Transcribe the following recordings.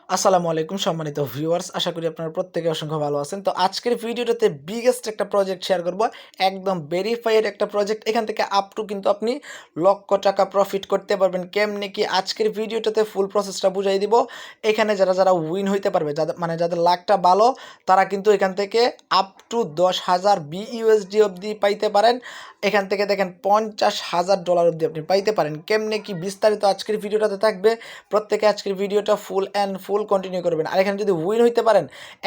আসসালামু আলাইকুম সম্মানিত ভিউয়ার্স, আশা করি আপনারা প্রত্যেকে অসংখ্য ভালো আছেন। তো আজকের ভিডিওটাতে বিগেস্ট একটা প্রজেক্ট শেয়ার করব, একদম ভেরিফাইড একটা প্রজেক্ট। এখান থেকে আপ টু কিন্তু আপনি লক্ষ টাকা প্রফিট করতে পারবেন। কেমনে কি আজকের ভিডিওটাতে ফুল প্রসেসটা বুঝাই দিব। এখানে যারা যারা উইন হইতে পারবে, যাদের যাদের লাকটা ভালো, তারা কিন্তু এখান থেকে আপ টু 10,000 বিইউএসডি অবধি পাইতে পারেন। এখান থেকে দেখেন $50,000 অবধি আপনি পাইতে পারেন। কেমনে কি বিস্তারিত আজকের ভিডিওটাতে থাকবে। প্রত্যেকে আজকের ভিডিওটা ফুল কন্টিনিউ করবেন। আর এখানে যদি উইন হইতে পারেন,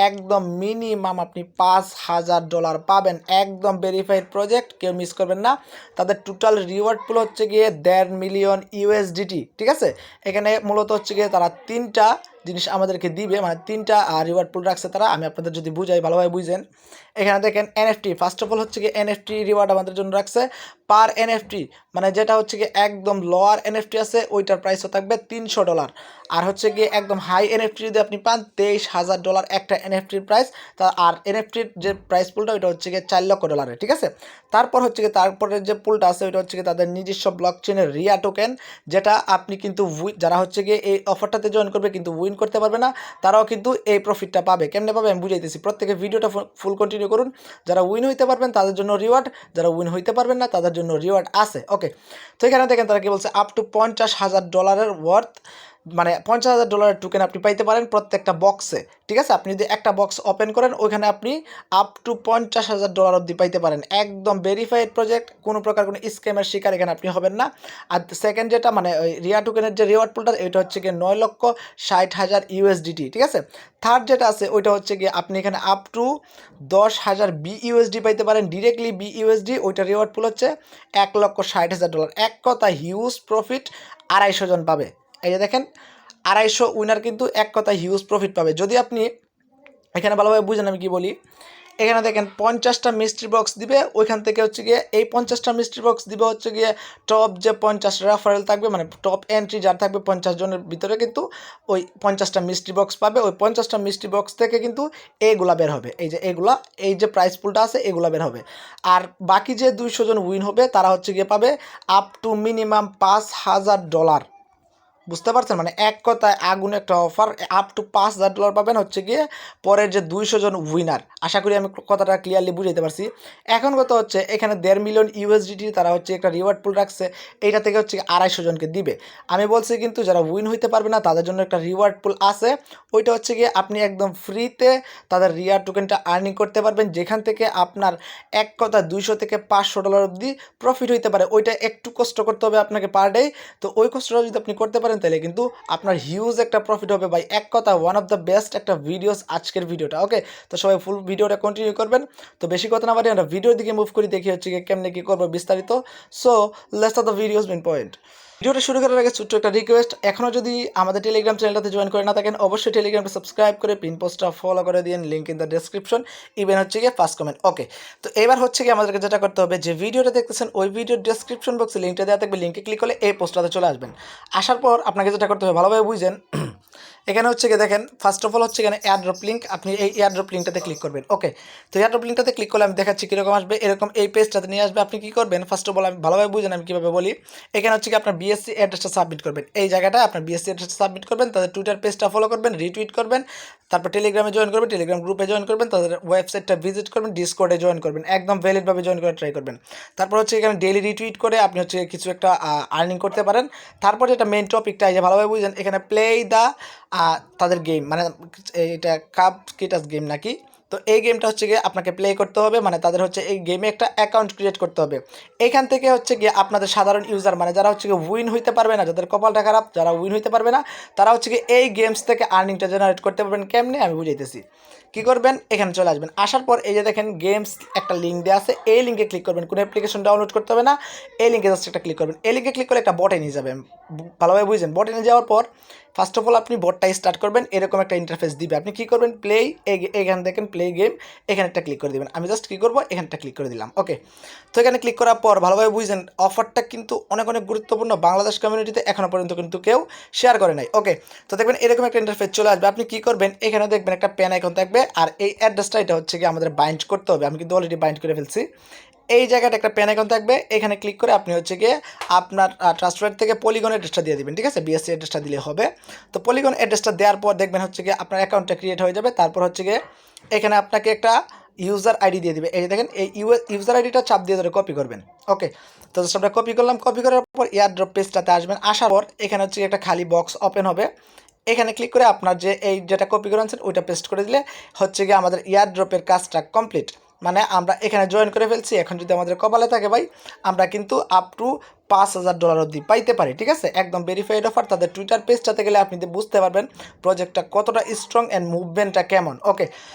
একদম মিনিমাম আপনি $5,000 পাবেন। একদম ভেরিফাইড প্রজেক্ট, কেউ মিস করবেন না। তাদের টোটাল রিওয়ার্ড পুল হচ্ছে গিয়ে 1.5 মিলিয়ন ইউএসডিটি। ঠিক আছে, এখানে মূলত হচ্ছে গিয়ে তারা তিনটা জিনিস আমাদেরকে দিবে, মানে তিনটা রিওয়ার্ড পুল রাখছে তারা। আমি আপনাদের যদি বুঝাই, ভালোভাবে বুঝেন। এখানে দেখেন এনএফটি, ফার্স্ট অফ অল হচ্ছে গিয়ে এনএফটি রিওয়ার্ড আমাদের জন্য রাখছে পার এনএফটি, মানে যেটা হচ্ছে গিয়ে একদম লোয়ার এনএফটি আছে ওইটার প্রাইসও থাকবে $300। আর হচ্ছে গিয়ে একদম হাই এনএফটি যদি আপনি পান $23,000 একটা এনএফটির প্রাইস। তা আর এনএফটির যে প্রাইস পুলটা ওইটা হচ্ছে গিয়ে $4 লক্ষ। ঠিক আছে, তারপর হচ্ছে গিয়ে তারপরের যে পুলটা আছে ওইটা হচ্ছে গিয়ে তাদের নিজস্ব ব্লক চেনের রিয়া টোকেন, যেটা আপনি কিন্তু যারা হচ্ছে গিয়ে এই অফারটাতে জয়েন করবে কিন্তু উইন করতে পারবে না, তারাও কিন্তু এই প্রফিটটা পাবে। কেমনে পাবে আমি বুঝাইতেছি, প্রত্যেকে ভিডিওটা ফুল কন্টিনিউ করুন। যারা উইন হইতে পারবেন তাদের জন্য রিওয়ার্ড, যারা উইন হইতে পারবেন না তাদের জন্য রিওয়ার্ড আছে। ওকে, তো এখানে দেখেন তারা কি বলছে, আপ টু $50,000 ওয়ার্থ, মানে $50,000 টোকেন আপনি পাইতে পারেন প্রত্যেকটা বক্সে। ঠিক আছে, আপনি যদি একটা বক্স ওপেন করেন ওইখানে আপনি আপ টু $50,000 অবধি পাইতে পারেন। একদম ভেরিফাইড প্রজেক্ট, কোনো প্রকার কোনো স্ক্যামের শিকার এখানে আপনি হবেন না। আর সেকেন্ড যেটা, মানে ওই রিয়া টোকেনের যে রিওয়ার্ড পুলটা, এটা হচ্ছে গিয়ে 9,60,000 ইউএসডিটি। ঠিক আছে, থার্ড যেটা আছে ওইটা হচ্ছে গিয়ে আপনি এখানে আপ টু 10,000 বিইউএসডি পাইতে পারেন ডিরেক্টলি বিইউএসডি। ওইটা রিওয়ার্ড পুল হচ্ছে $1,60,000। এক কথা হিউজ প্রফিট, 250 জন পাবে। এই যে দেখেন, 250 উইনার কিন্তু এক কথা হিউজ প্রফিট পাবে। যদি আপনি এখানে ভালোভাবে বুঝেন আমি কি বলি, এখানে দেখেন 50টা মিস্ট্রি বক্স দিবে। ওইখান থেকে হচ্ছে গিয়ে এই 50টা মিস্ট্রি বক্স দিবে হচ্ছে গিয়ে টপ যে 50 রেফারেল থাকবে, মানে টপ এন্ট্রি যার থাকবে 50 জনের ভিতরে, কিন্তু ওই 50টা মিস্ট্রি বক্স পাবে। ওই 50টা মিস্ট্রি বক্স থেকে কিন্তু এইগুলা বের হবে, এই যে এগুলা, এই যে প্রাইস পুলটা আছে এগুলা বের হবে। আর বাকি যে 200 জন উইন হবে তারা হচ্ছে গিয়ে পাবে আপ টু মিনিমাম $5,000। বুঝতে পারছেন, মানে এক কথায় আগুন একটা অফার। আপ টু $5,000 পাবেন হচ্ছে গিয়ে পরের যে 200 জন উইনার। আশা করি আমি কথাটা ক্লিয়ারলি বুঝাইতে পারছি। এখন কথা হচ্ছে এখানে 1.5 মিলিয়ন ইউএসডিটি তারা হচ্ছে একটা রিওয়ার্ড পুল রাখছে, এইটা থেকে হচ্ছে 250 জনকে দিবে। আমি বলছি কিন্তু যারা উইন হইতে পারবে না তাদের জন্য একটা রিওয়ার্ড পুল আছে, ওইটা হচ্ছে গিয়ে আপনি একদম ফ্রিতে তাদের রিওয়ার্ড টোকেনটা আর্নিং করতে পারবেন, যেখান থেকে আপনার এক কথা $200 থেকে $500 অবধি প্রফিট হইতে পারে। ওইটা একটু কষ্ট করতে হবে আপনাকে পার ডে। তো ওই কষ্টটা যদি আপনি করতে পারেন তাহলে কিন্তু আপনার হিউজ একটা প্রফিট হবে ভাই। এক কথা ওয়ান অফ দ্য বেস্ট একটা ভিডিওস আজকের ভিডিওটা। ওকে, তো সবাই ফুল ভিডিওটা কন্টিনিউ করবেন। তো বেশি কথা না বাড়ি আমরা ভিডিওর দিকে মুভ করি, দেখি হচ্ছে গিয়ে কেমনে কী করবো বিস্তারিত। So let's the videos main point. ভিডিওটা শুরু করার আগে ছোট্ট একটা রিকোয়েস্ট, এখনও যদি আমাদের টেলিগ্রাম চ্যানেলটাতে জয়েন করে না থাকেন অবশ্যই টেলিগ্রামটা সাবস্ক্রাইব করে পিন পোস্টটা ফলো করে দিন, link in the description, even হচ্ছে গিয়ে ফার্স্ট কমেন্ট। ওকে, তো এবার হচ্ছে গিয়ে আমাদেরকে যেটা করতে হবে, যে ভিডিওটা দেখতেছেন ওই ভিডিওর ডেসক্রিপশন বক্সে লিঙ্কটা দেওয়া থাকবে, লিঙ্কে ক্লিক করলে এই পোস্টটাতে চলে আসবেন। আসার পর আপনাকে যেটা করতে হবে ভালোভাবে বুঝেন। এখানে হচ্ছে গিয়ে দেখেন ফার্স্ট অফ অল হচ্ছে এখানে এয়ারড্রপ লিঙ্ক, আপনি এই এয়ারড্রপ লিঙ্কটাতে ক্লিক করবেন। ওকে, তো এয়ারড্রপ লিঙ্কটাতে ক্লিক করলে আমি দেখাচ্ছি কীরকম আসবে। এরকম এই পেজটাতে নিয়ে আসবে। আপনি কী করবেন, ফার্স্ট অফ অল আমি ভালোভাবে বুঝেন আমি কীভাবে বলি। এখানে হচ্ছে কি আপনার বিএসসি অ্যাড্রেসটা সাবমিট করবেন, এই জায়গাটায় আপনার বিএসসি অ্যাড্রেসটা সাবমিট করবেন, তাদের টুইটার পেজটা ফলো করবেন, রিটুইট করবেন, তারপর টেলিগ্রামে জয়েন করবেন, টেলিগ্রাম গ্রুপে জয়েন করবেন, তাদের ওয়েবসাইটটা ভিজিট করবেন, ডিসকর্ডে জয়েন করবেন, একদম ভ্যালিডভাবে জয়েন করে ট্রাই করবেন। তারপর হচ্ছে এখানে ডেইলি রিটুইট করে আপনি হচ্ছে কিছু একটা আর্নিং করতে পারেন। তারপর যেটা মেন টপিকটা, এই যে ভালোভাবে বুঝেন, এখানে প্লে দ্য তাদের গেম, মানে এটা কাপ কিটাস গেম নাকি। তো এই গেমটা হচ্ছে গিয়ে আপনাকে প্লে করতে হবে, মানে তাদের হচ্ছে এই গেমে একটা অ্যাকাউন্ট ক্রিয়েট করতে হবে। এইখান থেকে হচ্ছে গিয়ে আপনাদের সাধারণ ইউজার, মানে যারা হচ্ছে গিয়ে উইন হইতে পারবে না, যাদের কপালটা খারাপ, যারা উইন হইতে পারবে না, তারা হচ্ছে গিয়ে এই গেমস থেকে আর্নিংটা জেনারেট করতে পারবেন। কেমনে আমি বুঝাইতেছি। কী করবেন, এখানে চলে আসবেন। আসার পর এই যে দেখেন গেমস একটা লিঙ্ক দেওয়া আছে, এই লিঙ্কে ক্লিক করবেন। কোনো অ্যাপ্লিকেশন ডাউনলোড করতে হবে না, এই লিঙ্কে জাস্ট একটা ক্লিক করবেন। এই লিঙ্কে ক্লিক করে একটা বটে নিয়ে যাবেন। ভালোভাবে বুঝছেন, বটে নিয়ে যাওয়ার পর ফার্স্ট অফ অল আপনি বটটা স্টার্ট করবেন, এরকম একটা ইন্টারফেস দিবে। আপনি কী করবেন, প্লে, এখানে দেখেন প্লে গেম, এখানে একটা ক্লিক করে দেবেন। আমি জাস্ট কী করবো, এখানটা ক্লিক করে দিলাম। ওকে, তো এখানে ক্লিক করার পর ভালোভাবে বুঝছেন অফারটা কিন্তু অনেক অনেক গুরুত্বপূর্ণ, বাংলাদেশ কমিউনিটিতে এখনও পর্যন্ত কিন্তু কেউ শেয়ার করে নাই। ওকে, তো দেখবেন এরকম একটা ইন্টারফেস চলে আসবে। আপনি কী করবেন, এখানে দেখবেন একটা পেন আইকন থাকবে, আর এই অ্যাড্রেসটা এটা হচ্ছে কি আমাদের বাইন্ড করতে হবে। আমি কিন্তু অলরেডি বাইন্ড করে ফেলছি। এই জায়গাটা একটা পেন আইকন থাকবে, এখানে ক্লিক করে আপনি হচ্ছে গিয়ে আপনার ট্রাস্ট ওয়ালেট থেকে পলিগন অ্যাড্রেসটা দিয়ে দিবেন, ঠিক আছে, বিএসসি অ্যাড্রেসটা দিলে হবে। তো পলিগন অ্যাড্রেসটা দেওয়ার পর দেখবেন হচ্ছে গিয়ে আপনার অ্যাকাউন্টটা ক্রিয়েট হয়ে যাবে। তারপর হচ্ছে গিয়ে এখানে আপনাকে একটা ইউজার আইডি দিয়ে দিবে। এই যে দেখেন এই ইউজার আইডিটা চাপ দিয়ে ধরে কপি করবেন। ওকে, তো আমরা কপি করলাম, কপি করার পর এয়ারড্রপ পেজটাতে আসবেন। আসার পর এখানে হচ্ছে একটা খালি বক্স ওপেন হবে, এখানে ক্লিক করে আপনার যে এই যেটা কপি করে আনছেন ওইটা পেস্ট করে দিলে হচ্ছে গিয়ে আমাদের এয়ারড্রপের কাজটা কমপ্লিট। মানে আমরা এখানে জয়েন করে ফেলছি। এখন যদি আমাদের কপালে থাকে ভাই, আমরা কিন্তু আপ টু $5,000 অবধি পাইতে পারি, ঠিক আছে, একদম ভেরিফাইড অফার। তাদের টুইটার পেজটাতে গেলে আপনি বুঝতে পারবেন প্রজেক্টটা কতটা স্ট্রং অ্যান্ড মুভমেন্টটা কেমন। ওকে,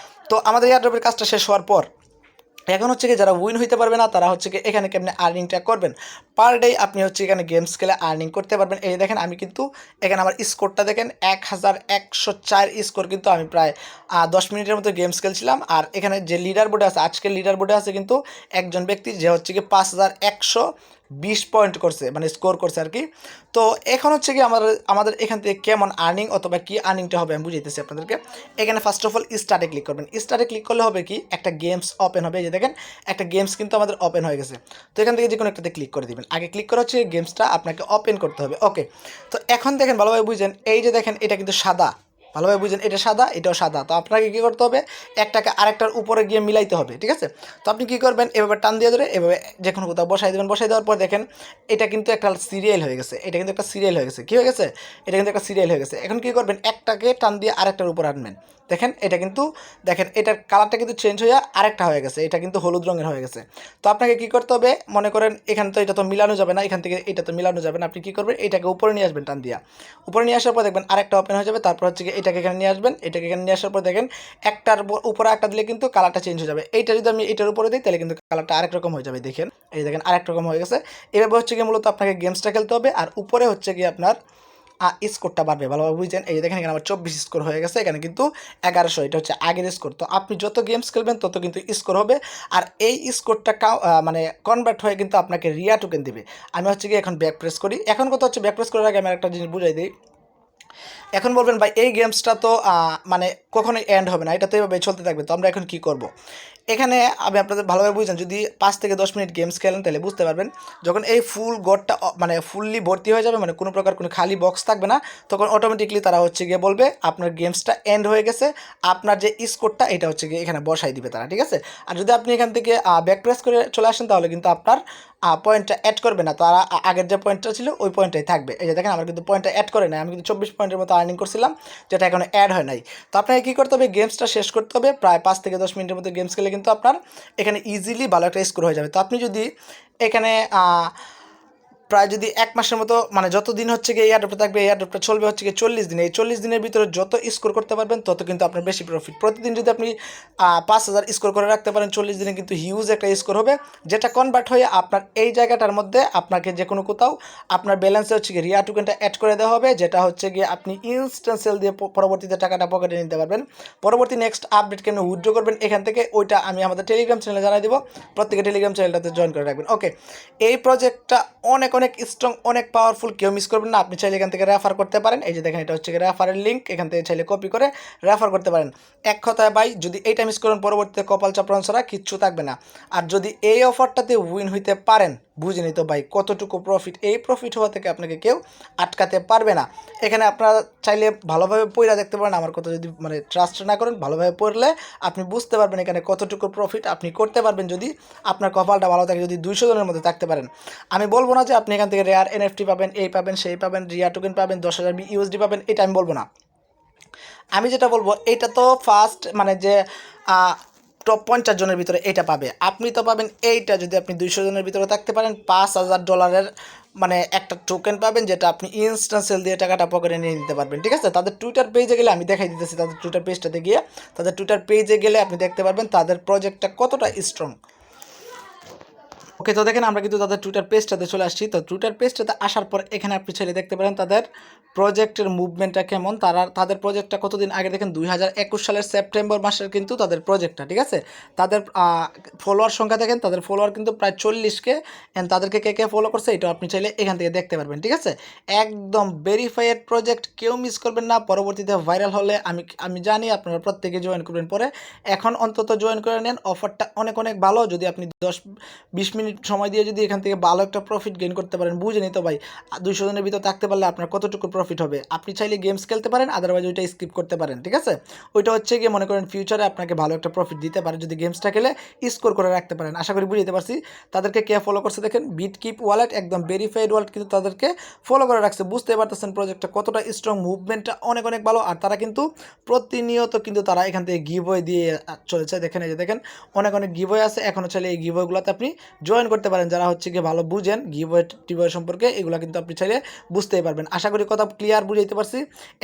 তো আমাদের এয়ারড্রপের কাজটা শেষ হওয়ার পর এখন হচ্ছে কি যারা উইন হইতে পারবে না তারা হচ্ছে কি এখানে কেমনে আর্নিংটা করবেন। পার ডে আপনি হচ্ছে এখানে গেমস খেলে আর্নিং করতে পারবেন। এই দেখেন আমি কিন্তু এখানে আমার স্কোরটা দেখেন 1104 স্কোর, কিন্তু আমি প্রায় 10 মিনিটের মতো গেমস খেলছিলাম। আর এখানে যে লিডার বোর্ডে আছে, আজকের লিডার বোর্ডে আছে কিন্তু একজন ব্যক্তি যে হচ্ছে কি 5120 পয়েন্ট করছে, মানে স্কোর করছে আর কি। তো এখন হচ্ছে কি আমাদের এখান থেকে কেমন আর্নিং অথবা কি আর্নিংটা হবে আমি বুঝাইতেছি আপনাদেরকে। এখানে ফার্স্ট অফ অল স্টার্টে ক্লিক করবেন। স্টার্টে ক্লিক করলে হবে কি একটা গেমস ওপেন হবে। এই যে দেখেন একটা গেমস কিন্তু আমাদের ওপেন হয়ে গেছে। তো এখান থেকে যে কোনো একটাতে ক্লিক করে দিবেন। আগে ক্লিক করা হচ্ছে গেমসটা আপনাকে ওপেন করতে হবে। ওকে, তো এখন দেখেন ভালোভাবে বুঝেন, এই যে দেখেন এটা কিন্তু সাদা, ভালোভাবে বুঝেন এটা সাদা, এটাও সাদা। তো আপনাকে কী করতে হবে, একটাকে আরেকটার উপরে গিয়ে মিলাইতে হবে, ঠিক আছে। তো আপনি কী করবেন, এভাবে টান দিয়ে ধরে এভাবে যে কোনো কোথাও বসাই দেবেন। বসাই দেওয়ার পর দেখেন এটা কিন্তু একটা সিরিয়াল হয়ে গেছে, এটা কিন্তু একটা সিরিয়াল হয়ে গেছে। কী হয়ে গেছে, এটা কিন্তু একটা সিরিয়াল হয়ে গেছে। এখন কী করবেন, একটাকে টান দিয়ে আরেকটার উপর আনবেন। দেখেন এটা কিন্তু, দেখেন এটার কালারটা কিন্তু চেঞ্জ হয়ে আরেকটা হয়ে গেছে, এটা কিন্তু হলুদ রঙের হয়ে গেছে। তো আপনাকে কী করতে হবে, মনে করেন এখানে তো এটা তো মিলানো যাবে না, এখান থেকে এটা তো মিলানো যাবে না। আপনি কী করবেন, এটাকে উপরে নিয়ে আসবেন টান দিয়া। উপরে নিয়ে আসার পর দেখবেন আরেকটা ওপেন হয়ে যাবে। তারপর হচ্ছে এটাকে এখানে নিয়ে আসবেন। এটাকে এখানে নিয়ে আসার পর দেখেন একটার উপরে একটা দিলে কিন্তু কালারটা চেঞ্জ হয়ে যাবে। এইটা যদি আমি এটার উপরে দিই তাহলে কিন্তু কালারটা আরেক রকম হয়ে যাবে। দেখেন এই দেখেন আরেক রকম হয়ে গেছে। এভাবে হচ্ছে গিয়ে মূলত আপনাকে গেমসটা খেলতে হবে। আর উপরে হচ্ছে গিয়ে আপনার স্কোরটা বাড়বে, ভালোভাবে বুঝছেন। এই দেখেন এখানে আমার 24 স্কোর হয়ে গেছে, এখানে কিন্তু 1100, এটা হচ্ছে আগের স্কোর। তো আপনি যত গেমস খেলবেন তত কিন্তু স্কোর হবে। আর এই স্কোরটা মানে কনভার্ট হয়ে কিন্তু আপনাকে রিয়া টোকেন দিবে। আমি হচ্ছে কি এখন ব্যাক প্রেস করি। এখন কথা হচ্ছে ব্যাক প্রেস করার আগে আমি একটা জিনিস বুঝাই দিই। এখন বলবেন ভাই এই গেমসটা তো মানে কখনোই এন্ড হবে না, এটা তো এভাবে চলতে থাকবে, তো আমরা এখন কি করব। এখানে আমি আপনাদের ভালোভাবে বুঝছেন, যদি 5 থেকে 10 মিনিট গেমস খেলেন তাহলে বুঝতে পারবেন যখন এই ফুল গড়টা মানে ফুললি ভর্তি হয়ে যাবে, মানে কোনো প্রকার কোনো খালি বক্স থাকবে না, তখন অটোমেটিকলি তারা হচ্ছে গিয়ে বলবে আপনার গেমসটা এন্ড হয়ে গেছে। আপনার যে স্কোরটা এটা হচ্ছে গিয়ে এখানে বসাই দিবে তারা, ঠিক আছে। আর যদি আপনি এখান থেকে ব্যাক প্রেস করে চলে আসেন তাহলে কিন্তু আপনার পয়েন্টটা অ্যাড করবে না, তারা আগের যে পয়েন্টটা ছিল ওই পয়েন্টটাই থাকবে। এই যে দেখেন আমার কিন্তু পয়েন্টটা অ্যাড করে নাই, আমি কিন্তু 24 পয়েন্টের মতো আর্নিং করছিলাম, যেটা এখনো অ্যাড হয় নাই। তো আপনাকে কী করতে হবে, গেমসটা শেষ করতে হবে। প্রায় 5 থেকে 10 মিনিটের মতো গেমস খেলে কিন্তু আপনার এখানে ইজিলি ভালো একটা স্কোর হয়ে যাবে। তো আপনি যদি এখানে প্রায় যদি 1 মাসের মতো, মানে যত দিন হচ্ছে গিয়ে এয়ারড্রপটা থাকবে, এয়ারড্রপটা চলবে হচ্ছে গিয়ে 40 দিন। এই 40 দিনের ভিতরে যত স্কোর করতে পারবেন তত কিন্তু আপনার বেশি প্রফিট। প্রতিদিন যদি আপনি 5000 স্কোর করে রাখতে পারেন, 40 দিনে কিন্তু হিউজ একটা স্কোর হবে, যেটা কনভার্ট হয়ে আপনার এই জায়গাটার মধ্যে আপনাকে যে কোনো কোথাও আপনার ব্যালেন্সে হচ্ছে গিয়ে রিয়া টোকেনটা অ্যাড করে দেওয়া হবে, যেটা হচ্ছে গিয়ে আপনি ইনস্ট্যান্ট সেল দিয়ে পরবর্তীতে টাকাটা পকেটে নিতে পারবেন। পরবর্তী নেক্সট আপডেট কেন উইথড্র করবেন এখান থেকে, ওইটা আমি আমাদের টেলিগ্রাম চ্যানেলে জানাই দেবো। প্রত্যেকে টেলিগ্রাম চ্যানেলটাতে জয়েন করে রাখবেন। ওকে, এই প্রজেক্টটা অনেক অনেক স্ট্রং, অনেক পাওয়ারফুল, কেউ মিস করবেন না। আপনি চাইলে এখান থেকে রেফার করতে পারেন। এই যে দেখেন এটা হচ্ছে রেফারের লিঙ্ক, এখান থেকে চাইলে কপি করে রেফার করতে পারেন। এক কথায় ভাই, যদি এইটা মিস করেন পরবর্তীতে কপাল চাপড়ান ছাড়া কিচ্ছু থাকবে না। আর যদি এই অফারটাতে উইন হইতে পারেন, বুঝে নিত ভাই কতটুকু প্রফিট। এই প্রফিট হওয়া থেকে আপনাকে কেউ আটকাতে পারবে না। এখানে আপনারা চাইলে ভালোভাবে পড়া দেখতে পারেন, আমার কথা যদি মানে ট্রাস্ট না করেন, ভালোভাবে পড়লে আপনি বুঝতে পারবেন এখানে কতটুকু প্রফিট আপনি করতে পারবেন যদি আপনার কপালটা ভালো থাকে, যদি 200 জনের মধ্যে থাকতে পারেন। আমি বলবো না যে আপনি এখান থেকে রেয়ার এনএফটি পাবেন, এই পাবেন, সেই পাবেন, রিয়া টোকেন পাবেন, 10,000 ইউএসডি পাবেন, এটা আমি বলবো না। আমি যেটা বলবো এটা তো ফার্স্ট মানে যে টপ 50 জনের ভিতরে এটা পাবে, আপনি তো পাবেন এইটা যদি আপনি 200 জনের ভিতরে থাকতে পারেন। $5,000 মানে একটা টোকেন পাবেন, যেটা আপনি ইনস্ট্যান্ট সেল দিয়ে টাকাটা পকেটে নিয়ে নিতে পারবেন, ঠিক আছে। তাদের টুইটার পেজে গেলে আমি দেখাই দিতেছি, তাদের টুইটার পেজটাতে গিয়ে, তাদের টুইটার পেজে গেলে আপনি দেখতে পারবেন তাদের প্রজেক্টটা কতটা স্ট্রং। ওকে, তো দেখেন আমরা কিন্তু তাদের টুইটার পেজটাতে চলে আসছি। তো টুইটার পেজটাতে আসার পর এখানে আপনি চাইলে দেখতে পারেন তাদের প্রজেক্টের মুভমেন্টটা কেমন, তাদের প্রজেক্টটা কতদিন আগে দেখেন 2021 সালের সেপ্টেম্বর মাসের কিন্তু তাদের প্রজেক্টটা, ঠিক আছে। তাদের ফলোয়ার সংখ্যা দেখেন, তাদের ফলোয়ার কিন্তু প্রায় 40K। অ্যান্ড তাদেরকে কে কে ফলো করছে এটাও আপনি চাইলে এখান থেকে দেখতে পারবেন, ঠিক আছে। একদম ভেরিফাইড প্রজেক্ট, কেউ মিস করবেন না। পরবর্তীতে ভাইরাল হলে আমি জানি আপনারা প্রত্যেকে জয়েন করবেন পরে। এখন অন্তত জয়েন করে নেন, অফারটা অনেক অনেক ভালো। যদি আপনি 10-20 মিনিট সময় দিয়ে যদি এখান থেকে ভালো একটা প্রফিট গেইন করতে পারেন, বুঝেনি তো ভাই 200 জনের ভিতর থাকতে পারলে আপনার কতটুকু প্রফিট হবে। আপনি চাইলে গেমস খেলতে পারেন, আদারওয়াইজ ওইটা স্কিপ করতে পারেন, ঠিক আছে। ওইটা হচ্ছে গিয়ে মনে করেন ফিউচারে আপনাকে ভালো একটা প্রফিট দিতে পারে যদি গেমসটা খেলে স্কোর করে রাখতে পারেন। আশা করি বুঝতে পারছি। তাদেরকে কে ফলো করছে দেখেন, বিটকিপ ওয়ালেট, একদম ভেরিফাইড ওয়ালেট কিন্তু তাদেরকে ফলো করে রাখছে। বুঝতে পারতেছেন প্রজেক্টটা কতটা স্ট্রং, মুভমেন্টটা অনেক অনেক ভালো। আর তারা কিন্তু প্রতিনিয়ত কিন্তু তারা এখান থেকে গিভওয়ে দিয়ে চলেছে। দেখেন এই যে দেখেন অনেক অনেক গিভওয়ে আছে। এখনও চাইলে এই গিভওয়েগুলোতে আপনি জয়েন করতে পারেন। যারা হচ্ছে গিয়ে ভালো বুঝেন গিভওয়ে টিভওয়ে সম্পর্কে, এগুলো কিন্তু আপনি চাইলে বুঝতেই পারবেন। আশা করি কথা ক্লিয়ার বুঝাইতে পারছি।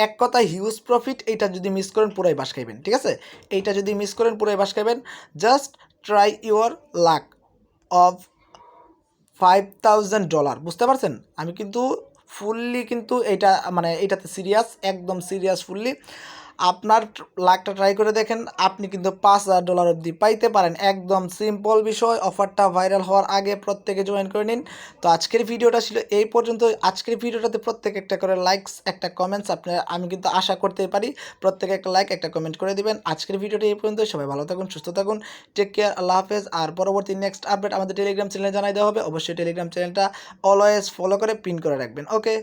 এক কথায় হিউজ প্রফিট। এইটা যদি মিস করেন পুরাই বাস খাইবেন, ঠিক আছে। এইটা যদি মিস করেন পুরাই বাস খাইবেন। Just try your lack of $5,000। বুঝতে পারছেন, আমি কিন্তু ফুললি কিন্তু এইটা মানে এইটাতে সিরিয়াস, একদম সিরিয়াস ফুললি। আপনার লাখটা ট্রাই করে দেখেন, আপনি কিন্তু $5,000 অবধি পাইতে পারেন। একদম সিম্পল বিষয়। অফারটা ভাইরাল হওয়ার আগে প্রত্যেকে জয়েন করে নিন। তো আজকের ভিডিওটা ছিল এই পর্যন্ত। আজকের ভিডিওটাতে প্রত্যেকে একটা করে লাইকস, একটা কমেন্টস আমি কিন্তু আশা করতেই পারি প্রত্যেকে একটা লাইক একটা কমেন্ট করে দিবেন। আজকের ভিডিওটা এই পর্যন্ত। সবাই ভালো থাকুন, সুস্থ থাকুন, টেক কেয়ার, আল্লাহ হাফেজ। আর পরবর্তী নেক্সট আপডেট আমাদের টেলিগ্রাম চ্যানেলে জানাই দেওয়া হবে। অবশ্যই টেলিগ্রাম চ্যানেলটা অলওয়েজ ফলো করে পিন করে রাখবেন। ওকে।